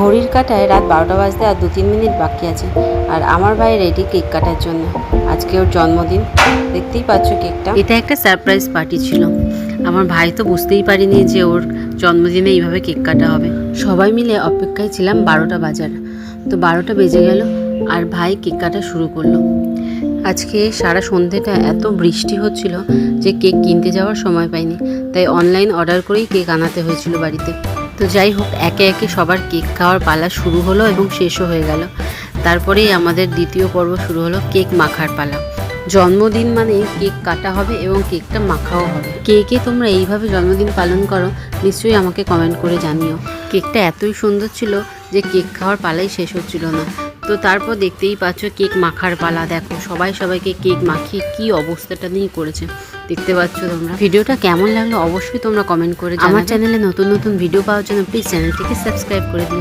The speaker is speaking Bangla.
ঘড়ির কাঁটায় রাত 12টা বাজতে আর 2-3 মিনিট বাকি আছে। আর আমার ভাই রেডি কেক কাটার জন্য। আজকে ওর জন্মদিন, দেখতেই পাচ্ছ কেকটা। এটা একটা সারপ্রাইজ পার্টি ছিল। আমার ভাই তো বুঝতেই পারিনি যে ওর জন্মদিনে এইভাবে কেক কাটা হবে। সবাই মিলে অপেক্ষায় ছিলাম 12টা বাজার। তো 12টা বেজে গেল আর ভাই কেক কাটা শুরু করলো। আজকে সারা সন্ধ্যেটা এত বৃষ্টি হচ্ছিল যে কেক কিনতে যাওয়ার সময় পাইনি, তাই অনলাইন অর্ডার করেই কেক আনাতে হয়েছিল বাড়িতে। তো যাই হোক, একে একে সবার কেক খাওয়ার পালা শুরু হলো এবং শেষও হয়ে গেল। তারপরেই আমাদের দ্বিতীয় পর্ব শুরু হলো কেক মাখার পালা। জন্মদিন মানে কেক কাটা হবে এবং কেকটা মাখাও হবে। কে কে তোমরা এইভাবে জন্মদিন পালন করো নিশ্চয়ই আমাকে কমেন্ট করে জানিও। কেকটা এতই সুন্দর ছিল যে কেক খাওয়ার পালাই শেষ হচ্ছিল না। তো তারপর দেখতেই পাচ্ছ কেক মাখার পালা। দেখো সবাইকে কেক মাখিয়ে কি অবস্থাটা নিয়ে করেছে, দেখতে পাচ্ছ তোমরা। ভিডিওটা কেমন লাগলো অবশ্যই তোমরা কমেন্ট করে জানাবে। আমার চ্যানেলে নতুন নতুন ভিডিও পাওয়ার জন্য প্লিজ চ্যানেলটিকে সাবস্ক্রাইব করে দিও।